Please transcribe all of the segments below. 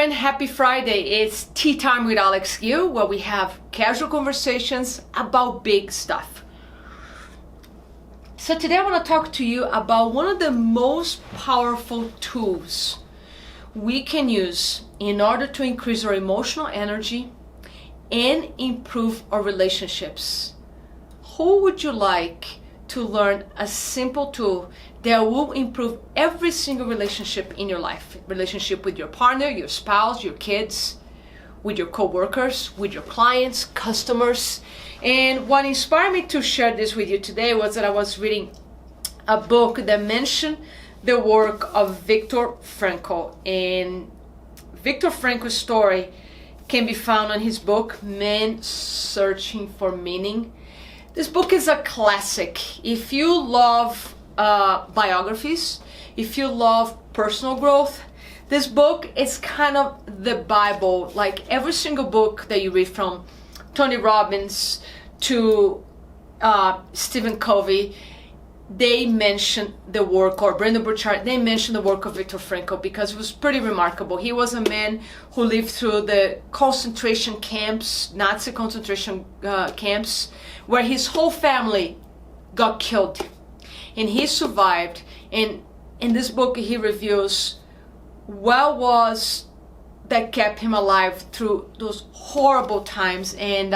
again, happy Friday. It's Tea Time with Alex Gill, where we have casual conversations about big stuff. So today I want to talk to you about one of the most powerful tools we can use in order to increase our emotional energy and improve our relationships. Who would you like to learn a simple tool that will improve every single relationship in your life? Relationship with your partner, your spouse, your kids, with your co-workers, with your clients, customers. And what inspired me to share this with you today was that I was reading a book that mentioned the work of Viktor Frankl. And Viktor Frankl's story can be found on his book, Men Searching for Meaning. This book is a classic. If you love biographies, if you love personal growth, this book is kind of the Bible. Like every single book that you read, from Tony Robbins to Stephen Covey, they mention the work, or Brendon Burchard, they mention the work of Viktor Frankl because it was pretty remarkable. He was a man who lived through the concentration camps, Nazi concentration camps, where his whole family got killed. And he survived. And in this book, he reveals what was that kept him alive through those horrible times. And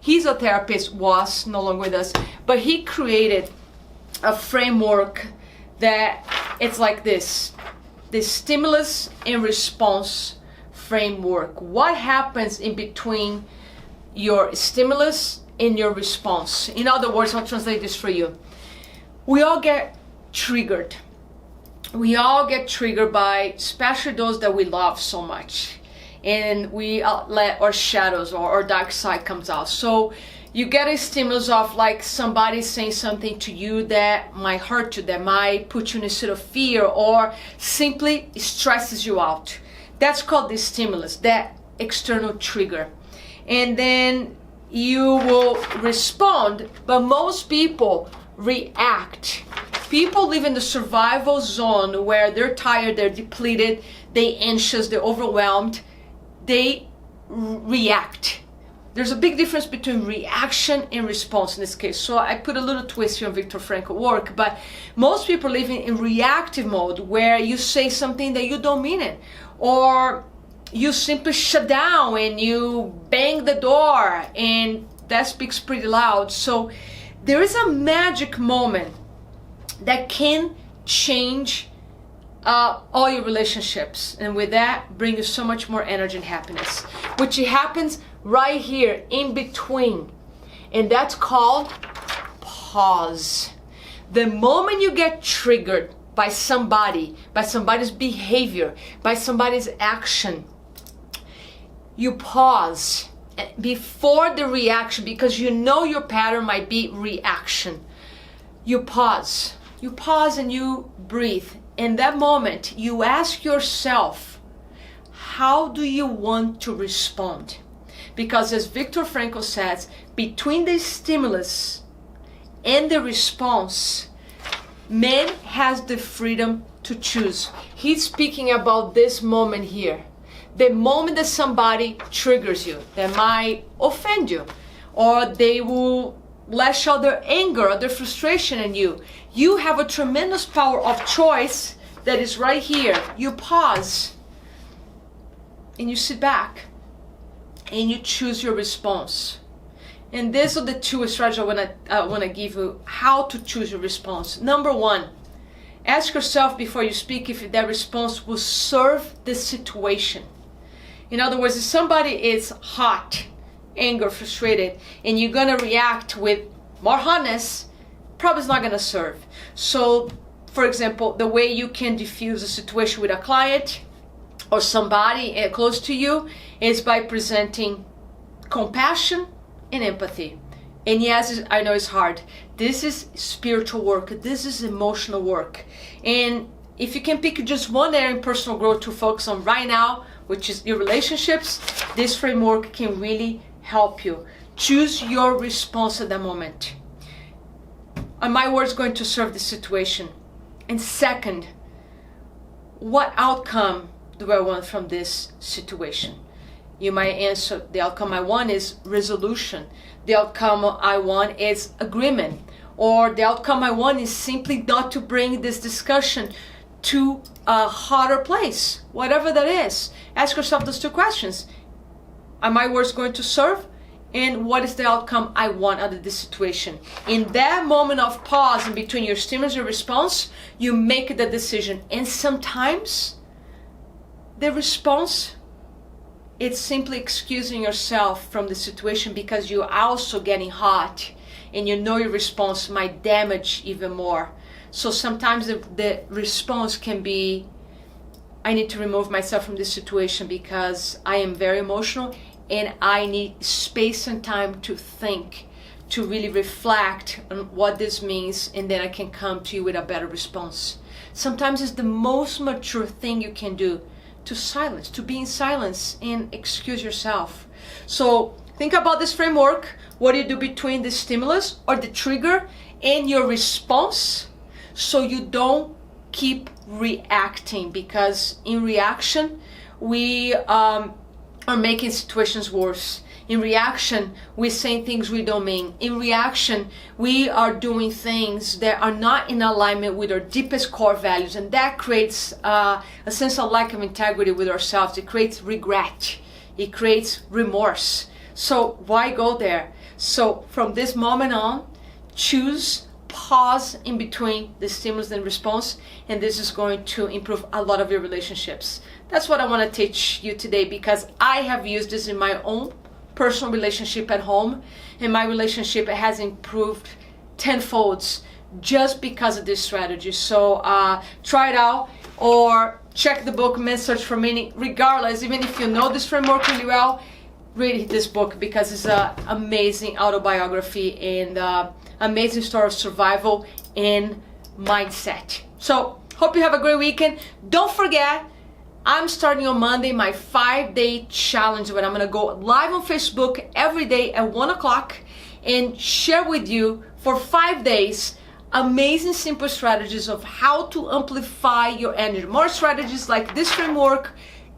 he's a therapist, was no longer with us, but he created a framework that it's like this stimulus and response framework. What happens in between your stimulus and your response? In other words, I'll translate this for you. We all get triggered. We all get triggered by, especially those that we love so much. And we let our shadows or our dark side comes out. So you get a stimulus of like somebody saying something to you that might hurt you, that might put you in a state of fear, or simply stresses you out. That's called the stimulus, that external trigger. And then you will respond, but most people react. People live in the survival zone where they're tired, they're depleted, they're anxious, they're overwhelmed. They react. There's a big difference between reaction and response in this case. So I put a little twist here on Viktor Frankl work, but most people live in reactive mode, where you say something that you don't mean it, or you simply shut down and you bang the door, and that speaks pretty loud. So there is a magic moment that can change all your relationships, and with that bring you so much more energy and happiness, which happens right here in between, and that's called pause. The moment you get triggered by somebody, by somebody's behavior, by somebody's action, you pause before the reaction, because you know your pattern might be reaction. You pause and you breathe. In that moment, you ask yourself, how do you want to respond? Because as Viktor Frankl says, between the stimulus and the response, man has the freedom to choose. He's speaking about this moment here. The moment that somebody triggers you, that might offend you, or they will lash out their anger or their frustration on you, you have a tremendous power of choice that is right here. You pause and you sit back and you choose your response. And these are the two strategies I want to give you how to choose your response. Number one, ask yourself before you speak if that response will serve the situation. In other words, if somebody is hot, anger, frustrated, and you're going to react with more hotness, probably is not going to serve. So, for example, the way you can diffuse a situation with a client or somebody close to you is by presenting compassion and empathy. And yes, I know it's hard. This is spiritual work. This is emotional work. And if you can pick just one area in personal growth to focus on right now, which is your relationships, this framework can really help you. Choose your response at that moment. Are my words going to serve the situation? And second, what outcome do I want from this situation? You might answer, the outcome I want is resolution. The outcome I want is agreement. Or the outcome I want is simply not to bring this discussion to a harder place. Whatever that is. Ask yourself those two questions. Are my words going to serve? And what is the outcome I want out of this situation? In that moment of pause in between your stimulus and response, you make the decision. And sometimes the response, it's simply excusing yourself from the situation because you're also getting hot and you know your response might damage even more. So sometimes the response can be, I need to remove myself from this situation because I am very emotional and I need space and time to think, to really reflect on what this means, and then I can come to you with a better response. Sometimes it's the most mature thing you can do, to silence, to be in silence and excuse yourself. So think about this framework. What do you do between the stimulus or the trigger and your response, so you don't keep reacting? Because in reaction, we are making situations worse. In reaction, we're saying things we don't mean. In reaction, we are doing things that are not in alignment with our deepest core values, and that creates a sense of lack of integrity with ourselves. It creates regret. It creates remorse. So why go there? So from this moment on, choose pause in between the stimulus and response, and this is going to improve a lot of your relationships. That's what I want to teach you today, because I have used this in my own personal relationship at home, and my relationship has improved tenfold just because of this strategy. So try it out, or check the book Men's Search for Meaning. Regardless, even if you know this framework really well, read this book, because it's an amazing autobiography and amazing story of survival and mindset. So hope you have a great weekend. Don't forget, I'm starting on Monday my 5-day challenge, where I'm going to go live on Facebook every day at 1 o'clock and share with you for 5 days amazing simple strategies of how to amplify your energy. More strategies like this framework,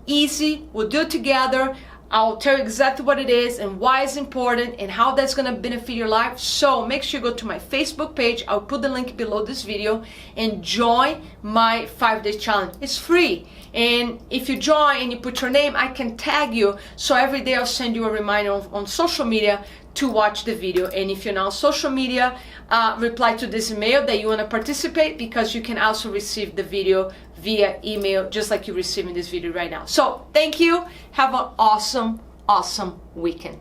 easy, we'll do it together. I'll tell you exactly what it is and why it's important and how that's going to benefit your life. So make sure you go to my Facebook page. I'll put the link below this video and join my 5-day challenge. It's free. And if you join and you put your name, I can tag you. So every day I'll send you a reminder on social media to watch the video. And if you're not on social media, reply to this email that you want to participate, because you can also receive the video via email, just like you're receiving this video right now. So thank you. Have an awesome weekend.